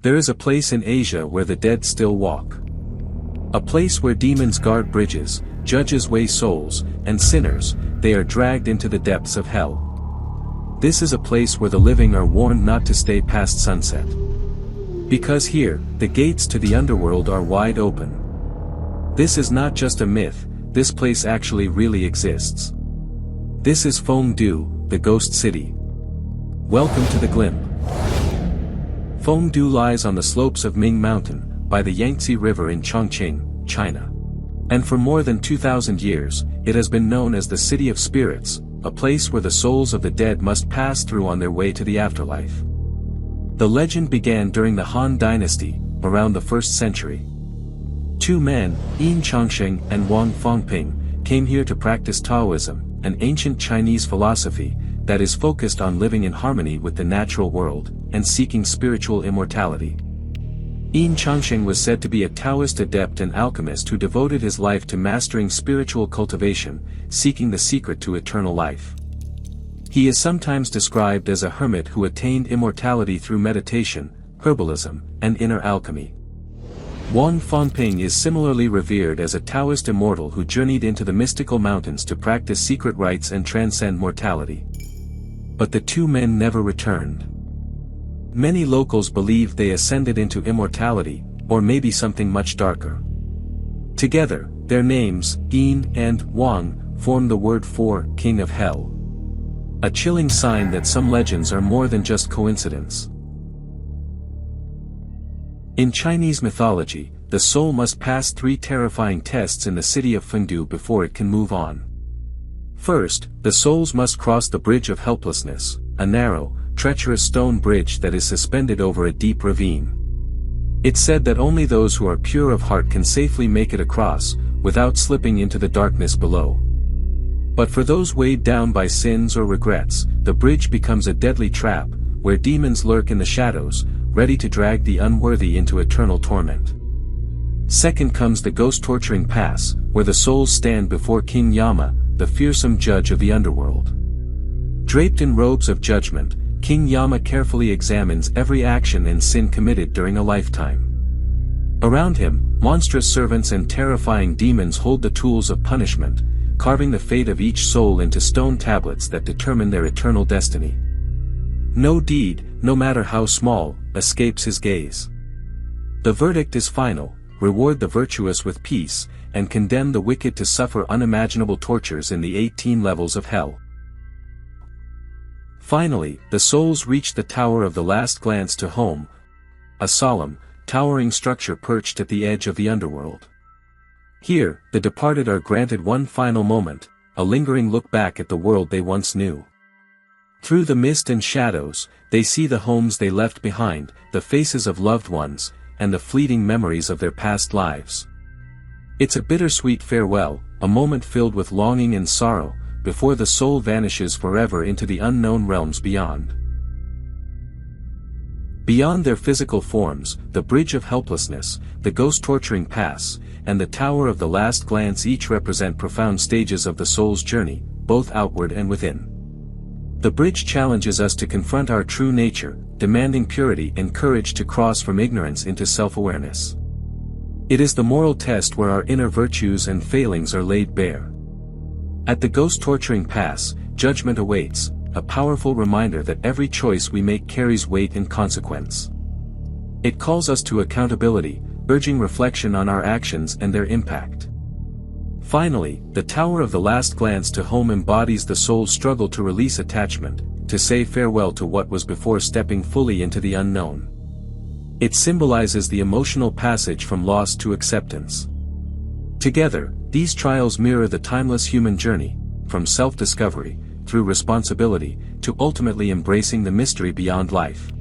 There is a place in Asia where the dead still walk. A place where demons guard bridges, judges weigh souls, and sinners, they are dragged into the depths of hell. This is a place where the living are warned not to stay past sunset. Because here, the gates to the underworld are wide open. This is not just a myth, this place actually really exists. This is Fengdu, the ghost city. Welcome to the Glimp. Fengdu lies on the slopes of Ming Mountain, by the Yangtze River in Chongqing, China. And for more than 2,000 years, it has been known as the City of Spirits, a place where the souls of the dead must pass through on their way to the afterlife. The legend began during the Han Dynasty, around the 1st century. Two men, Yin Chongsheng and Wang Fangping, came here to practice Taoism, an ancient Chinese philosophy that is focused on living in harmony with the natural world, and seeking spiritual immortality. Yin Chongsheng was said to be a Taoist adept and alchemist who devoted his life to mastering spiritual cultivation, seeking the secret to eternal life. He is sometimes described as a hermit who attained immortality through meditation, herbalism, and inner alchemy. Wang Fangping is similarly revered as a Taoist immortal who journeyed into the mystical mountains to practice secret rites and transcend mortality. But the two men never returned. Many locals believe they ascended into immortality, or maybe something much darker. Together, their names, Yin and Wang, form the word for King of Hell. A chilling sign that some legends are more than just coincidence. In Chinese mythology, the soul must pass 3 terrifying tests in the city of Fengdu before it can move on. First, the souls must cross the Bridge of Helplessness, a narrow, treacherous stone bridge that is suspended over a deep ravine. It's said that only those who are pure of heart can safely make it across, without slipping into the darkness below. But for those weighed down by sins or regrets, the bridge becomes a deadly trap, where demons lurk in the shadows, ready to drag the unworthy into eternal torment. Second comes the ghost-torturing pass, where the souls stand before King Yama, the fearsome judge of the underworld. Draped in robes of judgment, King Yama carefully examines every action and sin committed during a lifetime. Around him, monstrous servants and terrifying demons hold the tools of punishment, carving the fate of each soul into stone tablets that determine their eternal destiny. No deed, no matter how small, escapes his gaze. The verdict is final: reward the virtuous with peace, and condemn the wicked to suffer unimaginable tortures in the 18 levels of hell. Finally, the souls reach the Tower of the Last Glance to Home, a solemn, towering structure perched at the edge of the underworld. Here, the departed are granted one final moment, a lingering look back at the world they once knew. Through the mist and shadows, they see the homes they left behind, the faces of loved ones, and the fleeting memories of their past lives. It's a bittersweet farewell, a moment filled with longing and sorrow, before the soul vanishes forever into the unknown realms beyond. Beyond their physical forms, the Bridge of Helplessness, the ghost-torturing pass, and the Tower of the Last Glance each represent profound stages of the soul's journey, both outward and within. The bridge challenges us to confront our true nature, demanding purity and courage to cross from ignorance into self-awareness. It is the moral test where our inner virtues and failings are laid bare. At the ghost-torturing pass, judgment awaits, a powerful reminder that every choice we make carries weight and consequence. It calls us to accountability, urging reflection on our actions and their impact. Finally, the Tower of the Last Glance to Home embodies the soul's struggle to release attachment, to say farewell to what was before stepping fully into the unknown. It symbolizes the emotional passage from loss to acceptance. Together, these trials mirror the timeless human journey, from self-discovery, through responsibility, to ultimately embracing the mystery beyond life.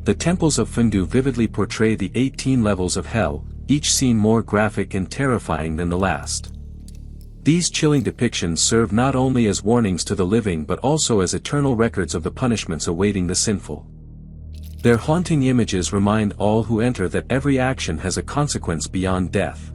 The temples of Fengdu vividly portray the 18 levels of hell, each scene more graphic and terrifying than the last. These chilling depictions serve not only as warnings to the living but also as eternal records of the punishments awaiting the sinful. Their haunting images remind all who enter that every action has a consequence beyond death.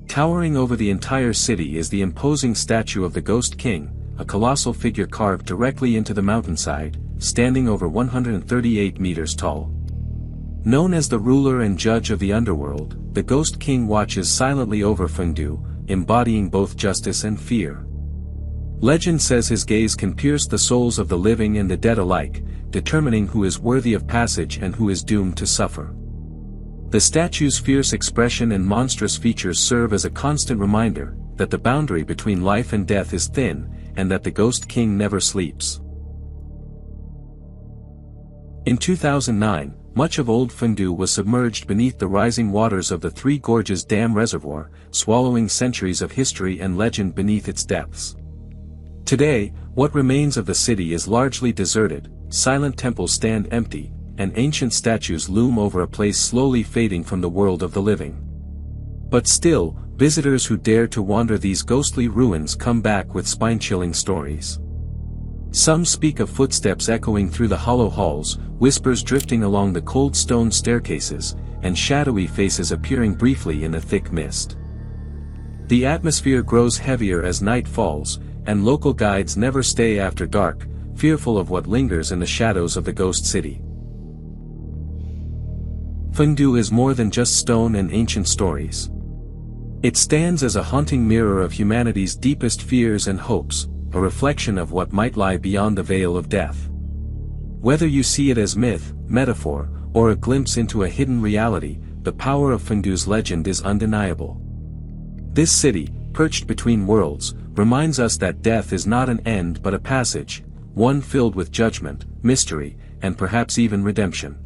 Towering over the entire city is the imposing statue of the Ghost King, a colossal figure carved directly into the mountainside, standing over 138 meters tall. Known as the ruler and judge of the underworld, the Ghost King watches silently over Fengdu, embodying both justice and fear. Legend says his gaze can pierce the souls of the living and the dead alike, determining who is worthy of passage and who is doomed to suffer. The statue's fierce expression and monstrous features serve as a constant reminder that the boundary between life and death is thin, and that the Ghost King never sleeps. In 2009, much of Old Fengdu was submerged beneath the rising waters of the Three Gorges Dam Reservoir, swallowing centuries of history and legend beneath its depths. Today, what remains of the city is largely deserted, silent temples stand empty, and ancient statues loom over a place slowly fading from the world of the living. But still, visitors who dare to wander these ghostly ruins come back with spine-chilling stories. Some speak of footsteps echoing through the hollow halls, whispers drifting along the cold stone staircases, and shadowy faces appearing briefly in the thick mist. The atmosphere grows heavier as night falls, and local guides never stay after dark, fearful of what lingers in the shadows of the ghost city. Fengdu is more than just stone and ancient stories. It stands as a haunting mirror of humanity's deepest fears and hopes, a reflection of what might lie beyond the veil of death. Whether you see it as myth, metaphor, or a glimpse into a hidden reality, the power of Fengdu's legend is undeniable. This city, perched between worlds, reminds us that death is not an end but a passage, one filled with judgment, mystery, and perhaps even redemption.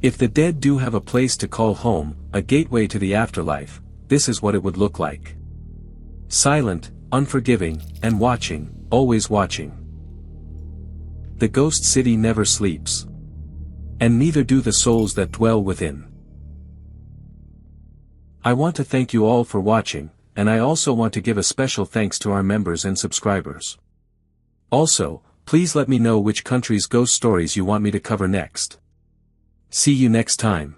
If the dead do have a place to call home, a gateway to the afterlife, this is what it would look like. Silent, unforgiving, and watching, always watching. The ghost city never sleeps. And neither do the souls that dwell within. I want to thank you all for watching, and I also want to give a special thanks to our members and subscribers. Also, please let me know which country's ghost stories you want me to cover next. See you next time.